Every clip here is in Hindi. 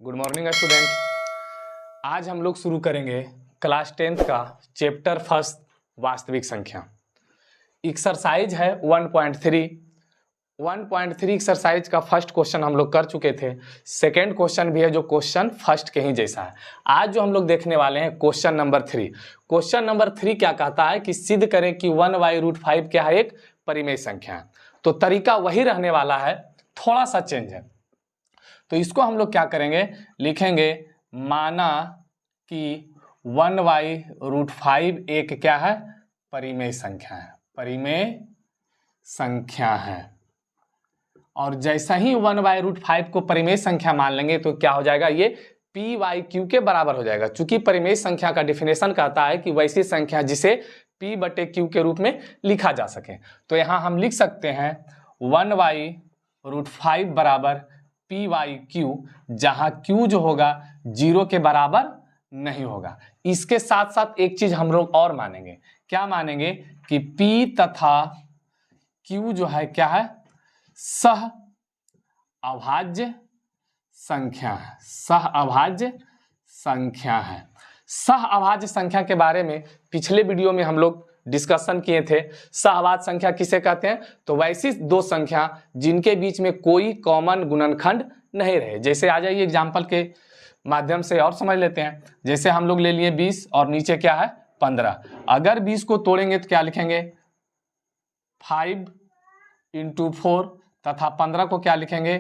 Good morning student. आज हम लोग शुरू करेंगे क्लास 10th का चैप्टर फर्स्ट वास्तविक संख्या। एक्सरसाइज है 1.3। 1.3 एक्सरसाइज का फर्स्ट क्वेश्चन हम लोग कर चुके थे। सेकेंड क्वेश्चन भी है जो क्वेश्चन फर्स्ट के ही जैसा है। आज जो हम लोग देखने वाले हैं क्वेश्चन नंबर 3। क्वेश्चन नंबर 3 क्या कहता है कि सिद्ध करें कि 1/√5 क्या है, एक परिमेय संख्या है। तो तरीका वही रहने वाला है, थोड़ा सा चेंज है। तो इसको हम लोग क्या करेंगे, लिखेंगे माना कि 1/√5 एक क्या है, परिमेय संख्या है। परिमेय संख्या है। और जैसा ही 1/√5 को परिमेय संख्या मान लेंगे तो क्या हो जाएगा, ये p/q के बराबर हो जाएगा। चूंकि परिमेय संख्या का डिफिनेशन कहता है कि वैसी संख्या जिसे p/q के रूप में लिखा जा सके। तो यहां हम लिख सकते हैं 1/√5 बराबर p/q, जहां q जो होगा 0 के बराबर नहीं होगा। इसके साथ साथ एक चीज हम लोग और मानेंगे। क्या मानेंगे कि p तथा q जो है क्या है, सह अभाज्य संख्या है। सह अभाज्य संख्या है। सह अभाज्य संख्या के बारे में पिछले वीडियो में हम लोग डिस्कशन किए थे। सहअभाज्य संख्या किसे कहते हैं, तो वैसी दो संख्या जिनके बीच में कोई कॉमन गुणनखंड नहीं रहे। जैसे आ जाइए एग्जाम्पल के माध्यम से और समझ लेते हैं। जैसे हम लोग ले लिए 20 और नीचे क्या है 15। अगर 20 को तोड़ेंगे तो क्या लिखेंगे 5 × 4 तथा 15 को क्या लिखेंगे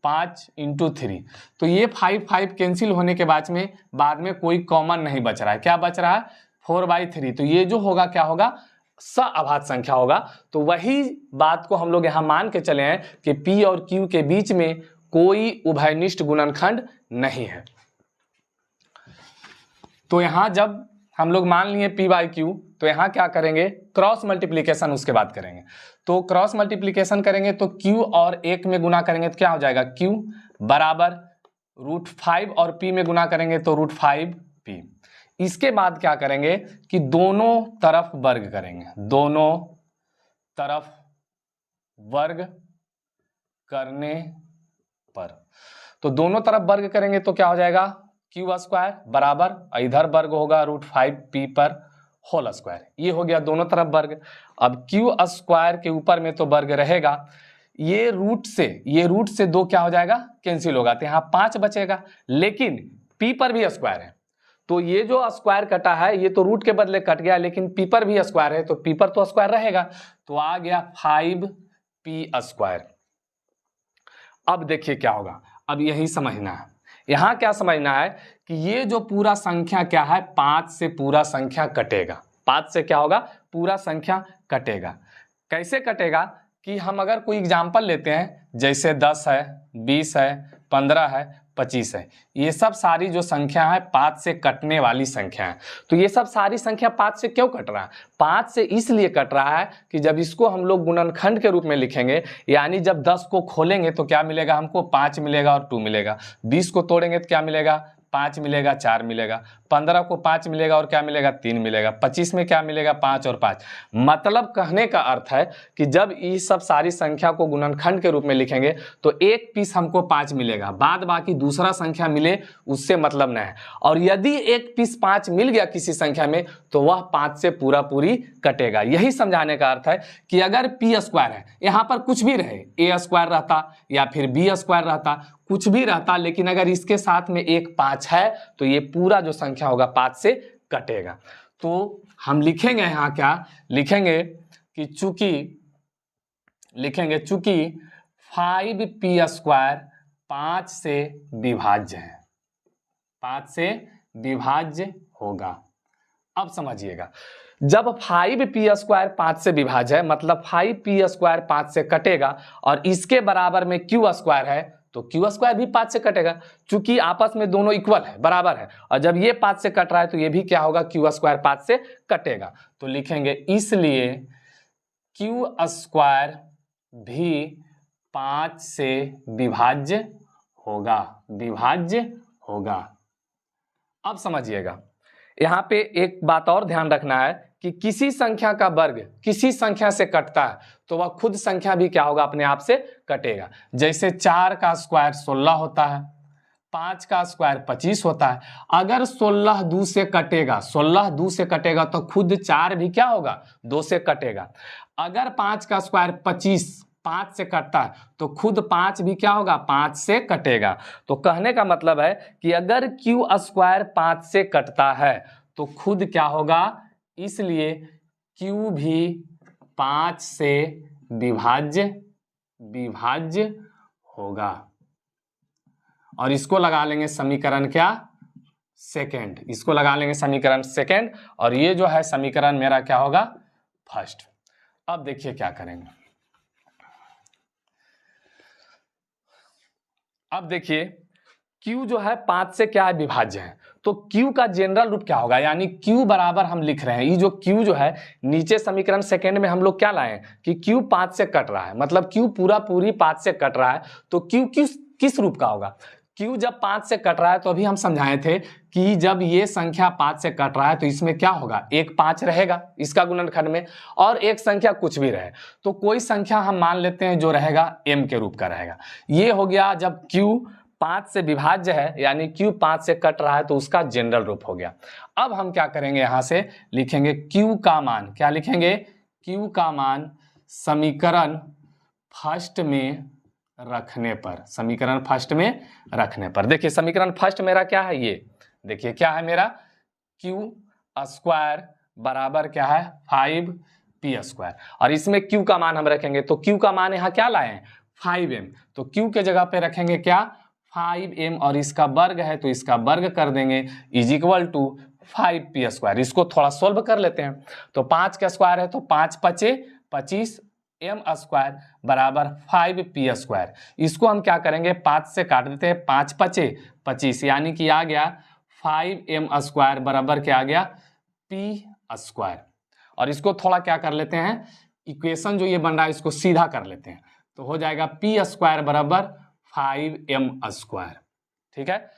5 × 3। तो ये 5 कैंसिल होने के बाद में कोई कॉमन नहीं बच रहा है। क्या बच रहा है 4/3। तो ये जो होगा क्या होगा, सहअभाज्य संख्या होगा। तो वही बात को हम लोग यहाँ मान के चले हैं कि p और q के बीच में कोई उभयनिष्ठ गुणनखंड नहीं है। तो यहाँ जब हम लोग मान लिए p/q, तो यहाँ क्या करेंगे, क्रॉस मल्टीप्लीकेशन उसके बाद करेंगे। तो क्रॉस मल्टीप्लीकेशन करेंगे तो q और 1 में गुना करेंगे तो क्या हो जाएगा, q बराबर √5 और p में गुना करेंगे तो √5p। इसके बाद क्या करेंगे कि दोनों तरफ वर्ग करेंगे। दोनों तरफ वर्ग करने पर, तो दोनों तरफ वर्ग करेंगे तो क्या हो जाएगा q² बराबर, इधर वर्ग होगा √5p पर होल स्क्वायर। ये हो गया दोनों तरफ वर्ग। अब q² के ऊपर में तो वर्ग रहेगा, ये रूट से 2 क्या हो जाएगा कैंसिल होगा, तो यहाँ 5 बचेगा। लेकिन p पर भी स्क्वायर है, तो ये जो स्क्वायर कटा है ये तो रूट के बदले कट गया, लेकिन p पर भी स्क्वायर है तो p पर तो स्क्वायर रहेगा। तो आ गया 5p²। अब देखिए क्या होगा, अब यही समझना है। यहाँ क्या समझना है कि ये जो पूरा संख्या क्या है 5 से पूरा संख्या कटेगा। 5 से क्या होगा, पूरा संख्या कटेगा। कैसे कटेगा कि हम अगर कोई एग्जाम्पल लेते हैं, जैसे 10 है, 20 है, 15 है, 25 है, ये सब सारी जो संख्या है 5 से कटने वाली संख्या है। तो ये सब सारी संख्या 5 से क्यों कट रहा है, 5 से इसलिए कट रहा है कि जब इसको हम लोग गुणनखंड के रूप में लिखेंगे, यानी जब 10 को खोलेंगे तो क्या मिलेगा हमको 5 मिलेगा और 2 मिलेगा। 20 को तोड़ेंगे तो क्या मिलेगा 5 मिलेगा, 4 मिलेगा। 15 को 5 मिलेगा और क्या मिलेगा 3 मिलेगा। 25 में क्या मिलेगा 5 और 5। मतलब कहने का अर्थ है कि जब ये सब सारी संख्या को गुणनखंड के रूप में लिखेंगे तो एक पीस हमको 5 मिलेगा, बाद बाकी दूसरा संख्या मिले उससे मतलब नहीं है। और यदि एक पीस 5 मिल गया किसी संख्या में तो वह 5 से पूरा पूरी कटेगा। यही समझाने का अर्थ है कि अगर p² है, यहाँ पर कुछ भी रहे, a² रहता या फिर b² रहता, कुछ भी रहता, लेकिन अगर इसके साथ में एक 5 है तो ये पूरा जो संख्या होगा 5 से कटेगा। तो हम लिखेंगे यहाँ क्या लिखेंगे कि चूंकि 5p² 5 से विभाज्य है, 5 से विभाज्य होगा। अब समझिएगा, जब 5p² 5 से विभाज्य है मतलब 5p² 5 से कटेगा और इसके बराबर में q² है तो q² भी 5 से कटेगा, क्योंकि आपस में दोनों इक्वल है, बराबर है। और जब ये 5 से कट रहा है तो ये भी क्या होगा q² 5 से कटेगा। तो लिखेंगे इसलिए q² भी 5 से विभाज्य होगा, विभाज्य होगा। अब समझिएगा, यहाँ पे एक बात और ध्यान रखना है कि किसी संख्या का वर्ग किसी संख्या से कटता है तो वह खुद संख्या भी क्या होगा अपने आप से कटेगा। जैसे 4 का स्क्वायर 16 होता है, 5 का स्क्वायर 25 होता है। अगर 16 2 से कटेगा, 16 2 से कटेगा तो खुद 4 भी क्या होगा, 2 से कटेगा। अगर 5 का स्क्वायर 25 5 से कटता है तो खुद 5 भी क्या होगा, 5 से कटेगा। तो कहने का मतलब है कि अगर क्यू स्क्वायर 5 से कटता है तो खुद क्या होगा, इसलिए क्यू भी 5 से विभाज्य होगा। और इसको लगा लेंगे समीकरण क्या, सेकेंड। इसको लगा लेंगे समीकरण सेकेंड, और ये जो है समीकरण मेरा क्या होगा, फर्स्ट। अब देखिए क्या करेंगे। अब देखिए Q जो है 5 से क्या है, विभाज्य है। तो Q का जनरल रूप क्या होगा, यानी Q बराबर हम लिख रहे हैं, ये जो Q जो है नीचे समीकरण सेकेंड में हम लोग क्या लाए कि Q 5 से कट रहा है, मतलब Q पूरी 5 से कट रहा है। तो Q किस रूप का होगा, Q जब 5 से कट रहा है तो अभी हम समझाए थे कि जब ये संख्या 5 से कट रहा है तो इसमें क्या होगा, एक 5 रहेगा इसका गुणनखंड में, और एक संख्या कुछ भी रहे। तो कोई संख्या हम मान लेते हैं जो रहेगा m के रूप का रहेगा। ये हो गया जब Q 5 से विभाज्य है, यानी Q 5 से कट रहा है तो उसका जनरल रूप हो गया। अब हम क्या करेंगे, यहां से लिखेंगे Q का मान, क्या लिखेंगे, Q का मान समीकरण फर्स्ट में रखने पर, समीकरण फर्स्ट में रखने पर। देखिए समीकरण फर्स्ट मेरा क्या है, ये देखिए क्या है मेरा, Q स्क्वायर बराबर क्या है 5p स्क्वायर, और इसमें Q का मान हम रखेंगे तो Q का मान यहाँ क्या लाए हैं 5m, तो Q के जगह पे रखेंगे क्या 5m, और इसका वर्ग है तो इसका वर्ग कर देंगे is equal to 5p square. इसको थोड़ा सोल्व कर लेते हैं, तो 5 का स्क्वायर है तो 5 पचे 25 m स्क्वायर बराबर 5p स्क्वायर। इसको हम क्या करेंगे 5 से काट देते हैं, 5 पचे 25, यानी कि आ गया 5m स्क्वायर बराबर क्या आ गया p स्क्वायर। और इसको थोड़ा क्या कर लेते हैं, इक्वेशन जो ये बन रहा है इसको सीधा कर लेते हैं, तो हो जाएगा p स्क्वायर बराबर 5m स्क्वायर। ठीक है,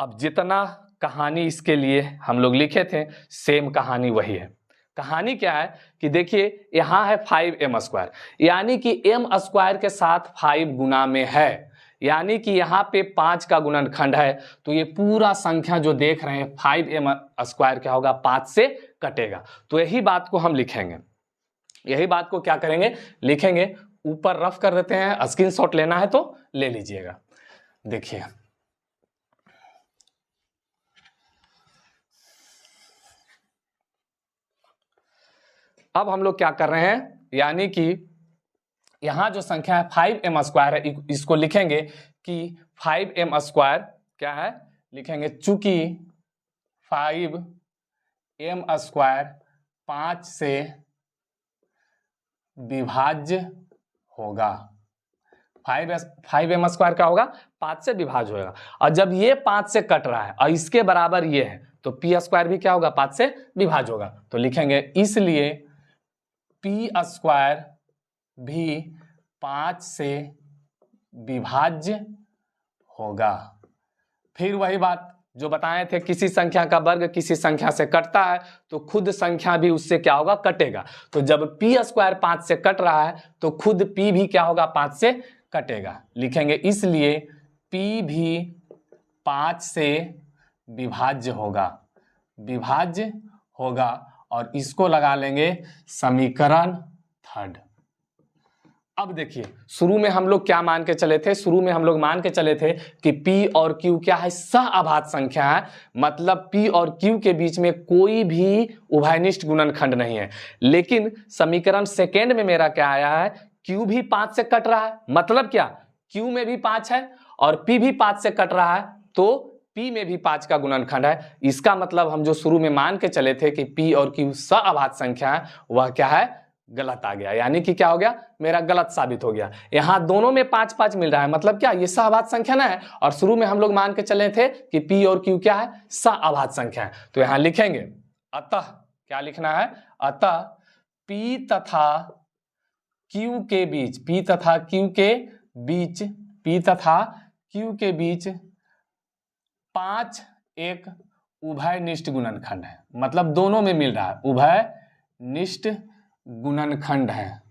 अब जितना कहानी इसके लिए हम लोग लिखे थे सेम कहानी वही है। कहानी क्या है कि देखिए यहां है 5m स्क्वायर, यानी कि m स्क्वायर के साथ 5 गुना में है, यानी कि यहाँ पे 5 का गुणनखंड है, तो ये पूरा संख्या जो देख रहे हैं 5m स्क्वायर क्या होगा 5 से कटेगा। तो यही बात को हम लिखेंगे, यही बात को क्या करेंगे लिखेंगे, ऊपर रफ कर देते हैं, स्क्रीनशॉट लेना है तो ले लीजिएगा। देखिए अब हम लोग क्या कर रहे हैं, यानी कि यहां जो संख्या है 5m स्क्वायर है, इसको लिखेंगे कि 5m स्क्वायर क्या है, लिखेंगे चूंकि 5m स्क्वायर 5 से विभाज्य होगा। 5m स्क्वायर क्या होगा 5 से विभाज्य होगा, और जब ये 5 से कट रहा है और इसके बराबर ये है तो p स्क्वायर भी क्या होगा 5 से विभाज्य होगा। तो लिखेंगे इसलिए p स्क्वायर भी 5 से विभाज्य होगा। फिर वही बात जो बताए थे, किसी संख्या का वर्ग किसी संख्या से कटता है तो खुद संख्या भी उससे क्या होगा कटेगा। तो जब p स्क्वायर 5 से कट रहा है तो खुद p भी क्या होगा 5 से कटेगा। लिखेंगे इसलिए p भी 5 से विभाज्य होगा, और इसको लगा लेंगे समीकरण थर्ड। अब देखिए शुरू में हम लोग क्या मान के चले थे, शुरू में हम लोग मान के चले थे कि P और Q क्या है सहअभाज्य संख्या है, मतलब P और Q के बीच में कोई भी उभयनिष्ठ गुणनखंड नहीं है। लेकिन समीकरण सेकेंड में मेरा क्या आया है, Q भी 5 से कट रहा है, मतलब क्या Q में भी 5 है और P भी 5 से कट रहा है, तो P में भी 5 का गुणनखंड है। इसका मतलब हम जो शुरू में मान के चले थे कि P और Q सहअभाज्य संख्या है, वह क्या है गलत आ गया, यानी कि क्या हो गया मेरा गलत साबित हो गया। यहां दोनों में 5 5 मिल रहा है, मतलब क्या ये सहअभाज्य संख्या ना है, और शुरू में हम लोग मान के चले थे कि P और Q क्या है सहअभाज्य संख्या है। तो यहां लिखेंगे अतः क्या लिखना है, अतः P तथा Q के बीच, P तथा Q के बीच 5 एक उभयनिष्ठ गुणनखंड है, मतलब दोनों में मिल रहा है, उभयनिष्ठ गुणनखंड है।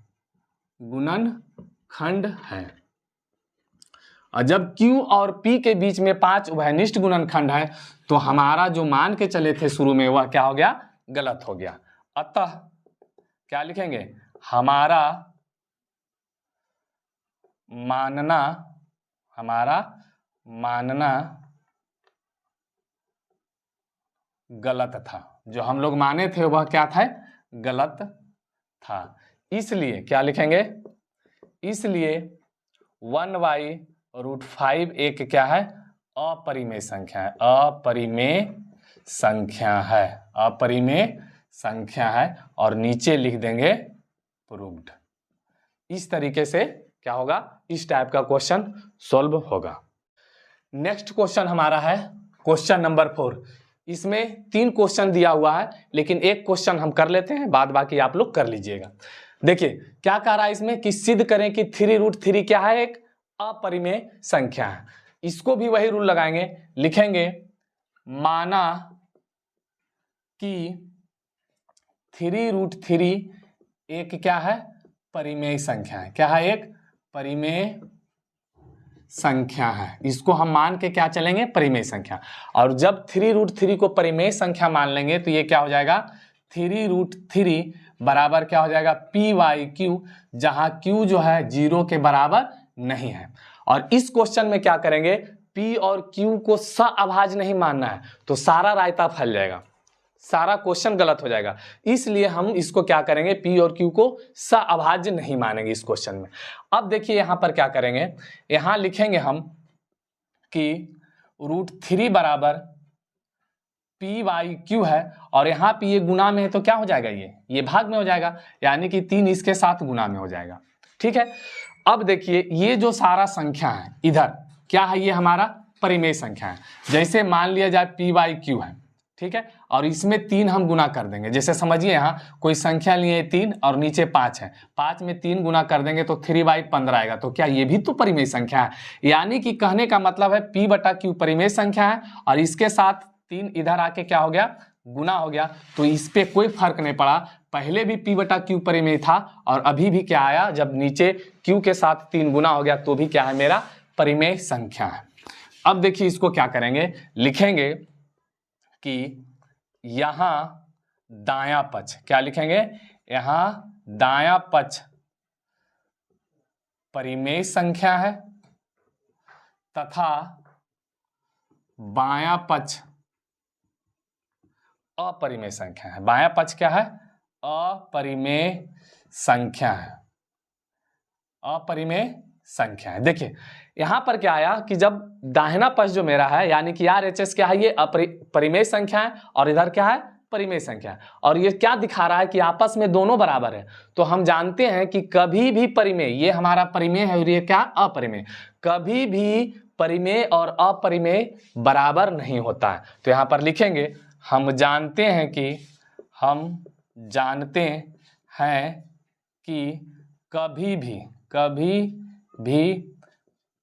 और जब Q और P के बीच में 5 उभयनिष्ठ गुणनखंड है तो हमारा जो मान के चले थे शुरू में वह क्या हो गया, गलत हो गया। अतः क्या लिखेंगे, हमारा मानना गलत था। जो हम लोग माने थे वह क्या था, गलत था। इसलिए क्या लिखेंगे, इसलिए 1/√5 एक क्या है, अपरिमेय संख्या है, अपरिमेय संख्या है और नीचे लिख देंगे प्रूव्ड। इस तरीके से क्या होगा, इस टाइप का क्वेश्चन सॉल्व होगा। नेक्स्ट क्वेश्चन हमारा है क्वेश्चन नंबर 4। इसमें 3 क्वेश्चन दिया हुआ है, लेकिन एक क्वेश्चन हम कर लेते हैं, बाद बाकी आप लोग कर लीजिएगा। देखिए क्या कह रहा है इसमें कि सिद्ध करें कि 3√3 क्या है, एक अपरिमेय संख्या है। इसको भी वही रूल लगाएंगे, लिखेंगे माना कि 3√3 एक क्या है, परिमेय संख्या है। क्या है, एक परिमेय संख्या है। इसको हम मान के क्या चलेंगे, परिमेय संख्या। और जब 3√3 को परिमेय संख्या मान लेंगे तो ये क्या हो जाएगा, 3√3 बराबर क्या हो जाएगा, p/q, जहां q जो है 0 के बराबर नहीं है। और इस क्वेश्चन में क्या करेंगे, p और q को सअभाज्य नहीं मानना है, तो सारा रायता फैल जाएगा, सारा क्वेश्चन गलत हो जाएगा। इसलिए हम इसको क्या करेंगे, p और q को सअभाज्य नहीं मानेंगे इस क्वेश्चन में। अब देखिए यहां पर क्या करेंगे, यहां लिखेंगे हम कि √3 बराबर p/q है, और यहाँ पे ये गुना में है तो क्या हो जाएगा, ये भाग में हो जाएगा, यानी कि 3 इसके साथ गुना में हो जाएगा। ठीक है। अब देखिए ये जो सारा संख्या है इधर क्या है, ये हमारा परिमेय संख्या है। जैसे मान लिया जाए p/q है, ठीक है, और इसमें 3 हम गुना कर देंगे। जैसे समझिए यहाँ कोई संख्या लिए 3 और नीचे 5 है, 5 में 3 गुना कर देंगे तो 3/15 आएगा। तो क्या ये भी तो परिमेय संख्या है, यानी कि कहने का मतलब है p/q परिमेय संख्या है और इसके साथ 3 इधर आके क्या हो गया, गुना हो गया। तो इस पे कोई फर्क नहीं पड़ा, पहले भी p/q परिमेय था और अभी भी क्या आया, जब नीचे q के साथ 3 गुना हो गया तो भी क्या है, मेरा परिमेय संख्या है। अब देखिए इसको क्या करेंगे, लिखेंगे कि यहां दायां पक्ष, क्या लिखेंगे, यहां दायां पक्ष परिमेय संख्या है तथा बायां पक्ष अपरिमेय संख्या है। बायां पक्ष क्या है, अपरिमेय संख्या है, अपरिमेय संख्या है। देखिए यहां पर क्या आया कि जब दाहिना पक्ष जो मेरा है, यानी कि RHS क्या है, ये परिमेय संख्या है और इधर क्या है, परिमेय संख्या है। और ये क्या दिखा रहा है कि आपस में दोनों बराबर है। तो हम जानते हैं कि कभी भी परिमेय, ये हमारा परिमेय है और ये क्या, अपरिमेय, कभी भी परिमेय और अपरिमेय बराबर नहीं होता है। तो यहां पर लिखेंगे हम जानते हैं कि कभी भी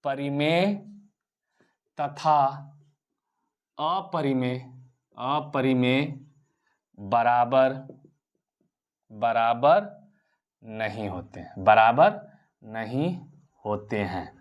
परिमेय तथा अपरिमेय बराबर नहीं होते हैं।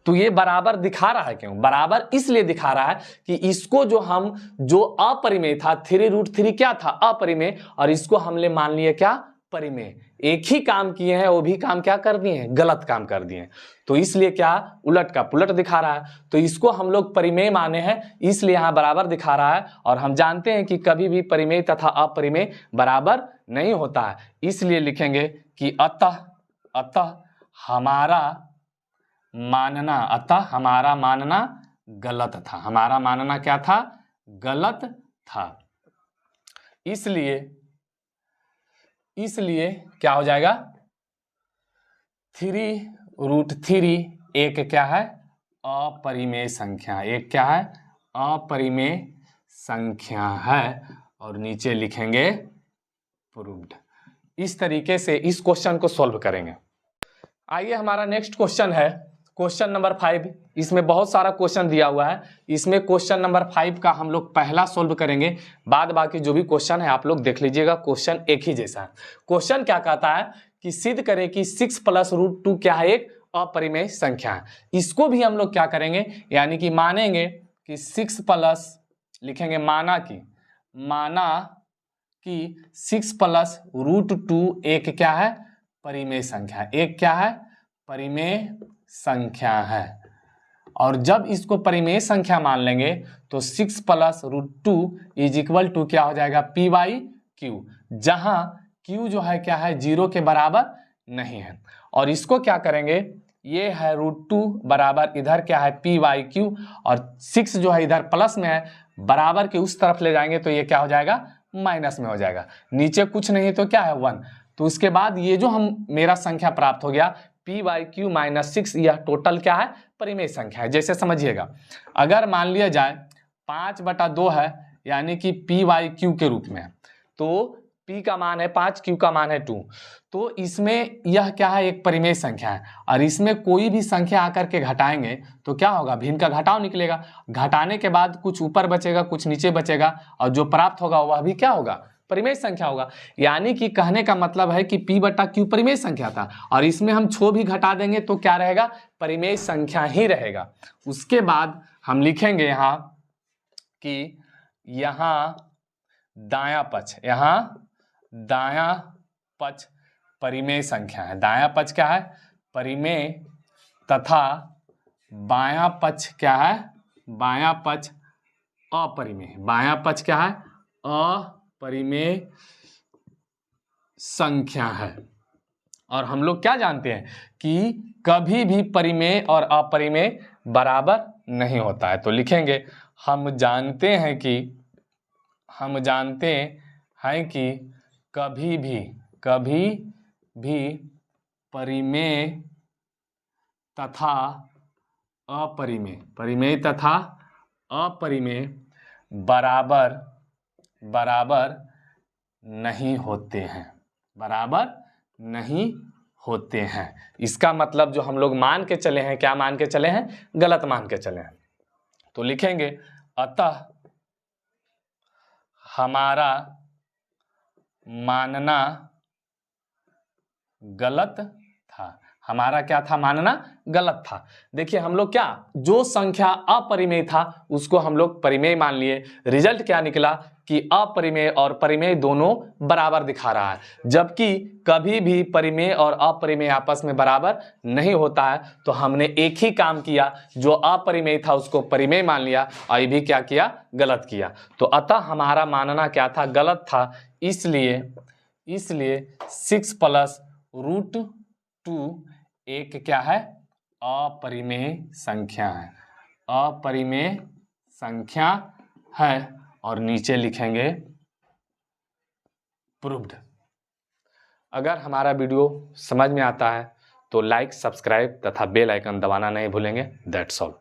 तो ये बराबर दिखा रहा है, क्यों बराबर, इसलिए दिखा रहा है कि इसको जो अपरिमेय था, 3√3 क्या था, अपरिमेय, और इसको हमने मान लिया क्या, परिमेय। एक ही काम किए हैं, वो भी काम क्या कर दिए हैं, गलत काम कर दिए हैं। तो इसलिए क्या, उलट का पुलट दिखा रहा है। तो इसको हम लोग परिमेय माने हैं, इसलिए यहां बराबर दिखा रहा है। और हम जानते हैं कि कभी भी परिमेय तथा अपरिमेय बराबर नहीं होता है, इसलिए लिखेंगे कि अतः हमारा मानना गलत था। हमारा मानना क्या था, गलत था। इसलिए क्या हो जाएगा, 3√3 एक क्या है, अपरिमेय संख्या, एक क्या है, अपरिमेय संख्या है, और नीचे लिखेंगे प्रूव्ड। इस तरीके से इस क्वेश्चन को सॉल्व करेंगे। आइए हमारा नेक्स्ट क्वेश्चन है क्वेश्चन नंबर 5। इसमें बहुत सारा क्वेश्चन दिया हुआ है, इसमें क्वेश्चन नंबर 5 का हम लोग पहला सॉल्व करेंगे, बाद बाकी जो भी क्वेश्चन है आप लोग देख लीजिएगा, क्वेश्चन एक ही जैसा है। क्वेश्चन क्या कहता है कि सिद्ध करें कि 6 + √2 क्या है, एक अपरिमेय संख्या है। इसको भी हम लोग क्या करेंगे, यानी कि मानेंगे कि 6 प्लस लिखेंगे, माना कि 6 प्लस √2 एक क्या है, परिमेय संख्या, एक क्या है, परिमेय संख्या है। और जब इसको परिमेय संख्या मान लेंगे तो 6 प्लस √2 इज इक्वल टू क्या हो जाएगा, p/q, जहां q जो है क्या है, 0 के बराबर नहीं है। और इसको क्या करेंगे, ये है √2 बराबर इधर क्या है, p/q, और 6 जो है इधर प्लस में है, बराबर के उस तरफ ले जाएंगे तो ये क्या हो जाएगा, माइनस में हो जाएगा। नीचे कुछ नहीं तो क्या है, 1। तो उसके बाद ये जो हम मेरा संख्या प्राप्त हो गया p/q माइनस 6, यह टोटल क्या है, परिमेय संख्या है। जैसे समझिएगा, अगर मान लिया जाए 5/2 है, यानी कि p/q के रूप में, तो p का मान है 5, q का मान है 2, तो इसमें यह क्या है, एक परिमेय संख्या है। और इसमें कोई भी संख्या आकर के घटाएंगे तो क्या होगा, भिन्न का घटाव निकलेगा। घटाने के बाद कुछ ऊपर बचेगा, कुछ नीचे बचेगा, और जो प्राप्त होगा वह भी क्या होगा, परिमेय संख्या होगा। यानी कि कहने का मतलब है कि p/q परिमेय संख्या था, और इसमें हम छो भी घटा देंगे तो क्या रहेगा, परिमेय संख्या ही रहेगा। उसके बाद हम लिखेंगे यहाँ कि यहाँ दायां पक्ष परिमेय संख्या है। दायां पक्ष क्या है, परिमेय, तथा बायां पक्ष क्या है, बायां पक्ष अपरिमेय। बायां पक्ष क्या है, अपरिमेय संख्या है। और हम लोग क्या जानते हैं कि कभी भी परिमेय और अपरिमेय बराबर नहीं होता है। तो लिखेंगे, हम जानते हैं कि कभी भी परिमेय तथा अपरिमेय बराबर नहीं होते हैं। इसका मतलब जो हम लोग मान के चले हैं, क्या मान के चले हैं, गलत मान के चले हैं। तो लिखेंगे, अतः हमारा मानना गलत था। हमारा क्या था, मानना गलत था। देखिए हम लोग क्या, जो संख्या अपरिमेय था उसको हम लोग परिमेय मान लिए। रिजल्ट क्या निकला कि अपरिमेय और परिमेय दोनों बराबर दिखा रहा है, जबकि कभी भी परिमेय और अपरिमेय आपस में बराबर नहीं होता है। तो हमने एक ही काम किया, जो अपरिमेय था उसको परिमेय मान लिया, और ये भी क्या किया, गलत किया। तो अतः हमारा मानना क्या था, गलत था। इसलिए 6 प्लस √2 एक क्या है, अपरिमेय संख्या है, अपरिमेय संख्या है। और नीचे लिखेंगे प्रूव्ड। अगर हमारा वीडियो समझ में आता है तो लाइक, सब्सक्राइब तथा बेल आइकन दबाना नहीं भूलेंगे। That's all.